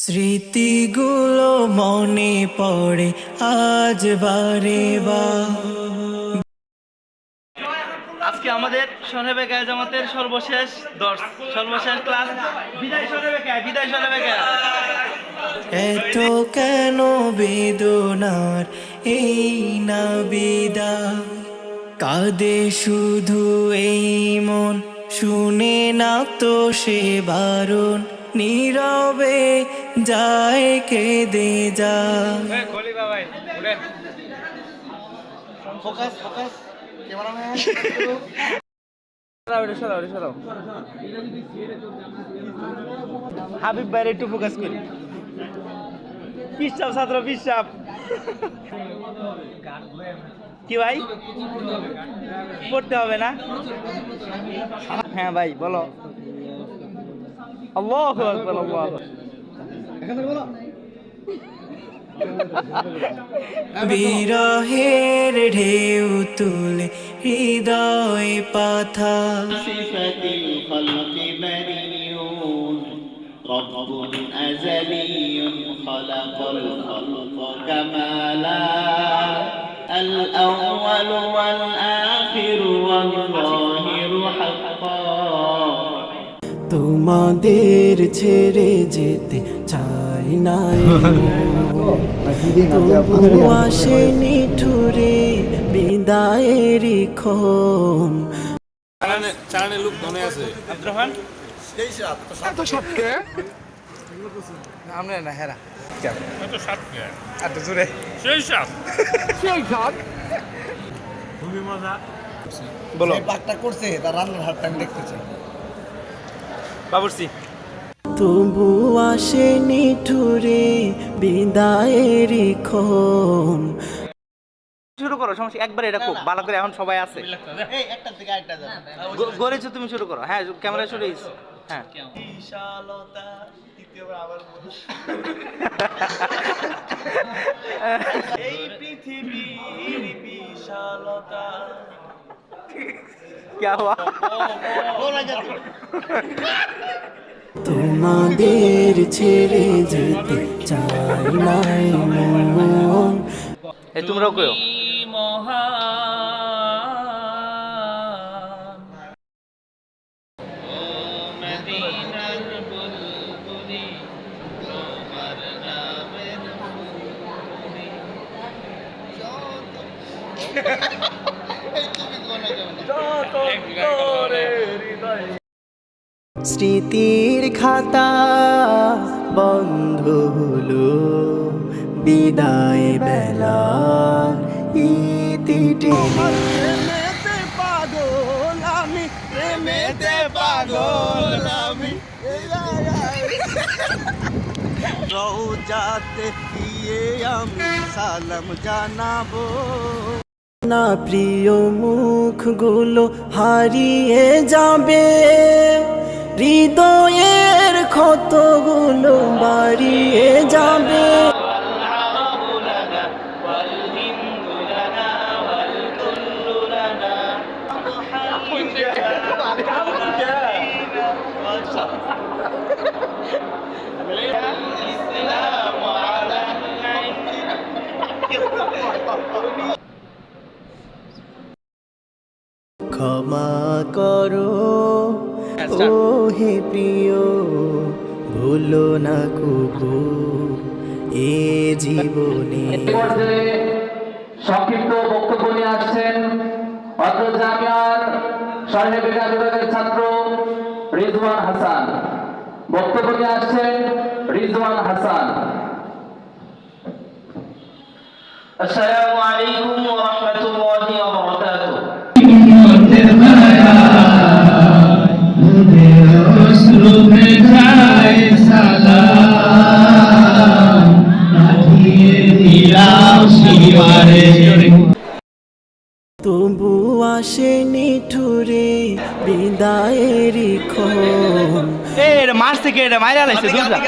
স্মৃতিগুলো মনে পড়ে আজ বারে বার। আজকে আমাদের সরেবেকা জামাতের সর্বশেষ সর্বশেষ ক্লাস। বিদায় সরেবেকা, বিদায় সরেবেকা। এত কেন বেদনার এই না বিদায়, কাঁদে শুধু এই মন, শুনে না তো সে বারণ, নীরবে যায় কেঁদে যায়। Focus focus cameraman. হাবিব ভাইয়ের একটু ফোকাস করি। পিসাব ছাত্র পিসাব। কি ভাই পড়তে হবে না? হ্যাঁ ভাই বলো। আল্লাহু আকবার, আল্লাহু আকবার। এখান থেকে বলো। বিরহের ঢেউ তুলে হৃদয় পাথা, সিফাতিল খলকি বারিয়ুন রব্বুন আযালিয়ুন খালাকাল খালকা কামালা আল আউয়াল ওয়াল আখির ওয়াল যাহিরু হাক্কা। তোমাদের ছেড়ে যেতে চাই না, তবু আসে নিঠুরে বিদায়ের ক্ষণ। চারণে লোক মনে আছে আব্দুর রহমান এত সাতকে আমরা না হেরা এত সাতকে এত জোরে সেই সাত সেই সাত খুবই মজা বলো। পাকটা করছে তার রান্নার হাতটা আমি দেখতে চাই। বাবুর্চি তবু আসে নিঠুরে বিদায়ের ক্ষণ। শুরু করো, সমস্যা একবার এটা খুব ভালো করে, এখন সবাই আছে। এই একটার থেকে আরেকটা যাবে। গড়েছো, তুমি শুরু করো। হ্যাঁ ক্যামেরা শুরু হয়েছে। হ্যাঁ বিশালতা দ্বিতীয়বার আবার বলি। এই পৃথিবীর বিশালতা। क्या हुआ? তোমাদের ছেড়ে যেতে চাই না মন। এই তোমরাও কয়ো। স্মৃতির খাতা বন্ধ হলো, বিদায় বেলা ইতি টেনে। পাগল আমি প্রেমেতে পাগল আমি রওজাতে গিয়ে আমি সালাম জানাবো না, প্রিয় মুখগুলো হারিয়ে যাবে, হৃদয়ের ক্ষতগুলো বাড়িয়ে যাবে। ক্ষমা করো ও হে প্রিয়, ভুলো না কবু এ জীবনে। সংক্ষিপ্ত বক্তব্য নিয়ে আসছেন অত্র জামিয়ার সরহেবেকা বিভাগের ছাত্র রিজওয়ান হাসান। বক্তব্য নিয়ে আসছেন রিজওয়ান হাসান। আসসালামু আলাইকুম ওয়া রাহমাতুল্লাহি ওয়া বারাকাতুহু। তবু আসে নিঠুরে বিদায়ের ক্ষণ। এটা মাস থেকে এটা মাইরা লাইছে দুধা।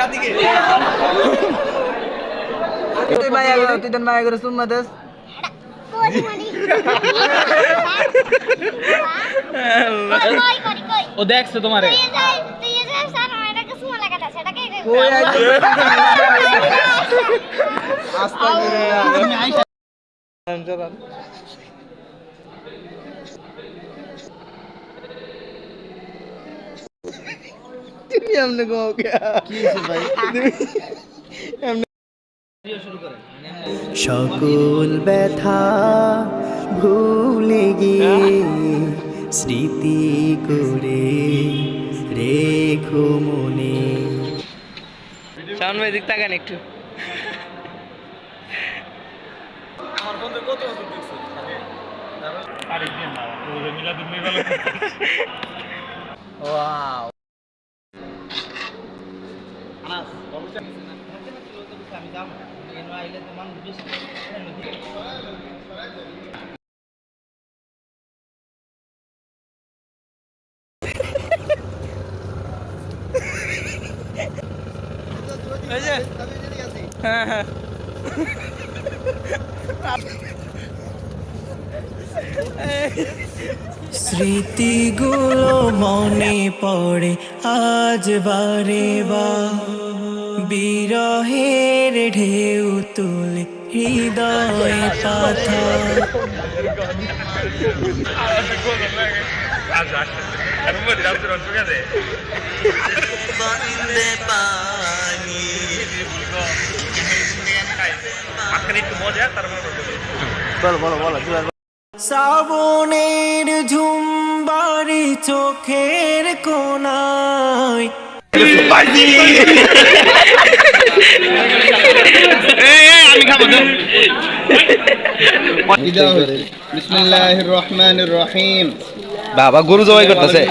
তুই মায়া করে তুই তো মায়া করে সুম্মা দেস ও দেখছে তোমারে। তুই যে স্যার আমার একটা সুমা লাগাতে আছে এটাকে কই আইছে আস্তাগফিরুল্লাহ তুমি আমনে গো কি হইছে ভাই সকল ব্যথা ভুলে গিয়ে স্মৃতি করে রেখো মনে। শাওন ভাই দিক তাকান একটু। ওয়াও হ্যাঁ হ্যাঁ স্মৃতিগুলো মনে পড়ে আজ বারে বার, বিরহের ঢেউ তুলে হৃদয় পাথা। বন্দে পানি শ্রাবণের ঝুমবারি চোখের কোনায় বিসমিল্লাহির রহমানির রহিম। বাবা গরু জবাই করতেছে।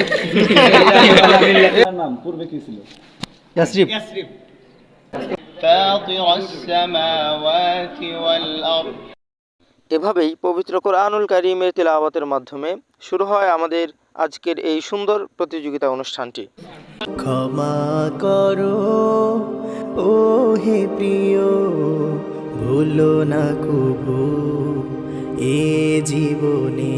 فاطر السماوات والأرض এভাবেই পবিত্র কোরআনুল কারীমের তিলাওয়াতের মাধ্যমে শুরু হয় আমাদের আজকের এই সুন্দর প্রতিযোগিতা অনুষ্ঠানটি। ক্ষমা করো ও হে প্রিয়, ভুলো না কভু এ জীবনে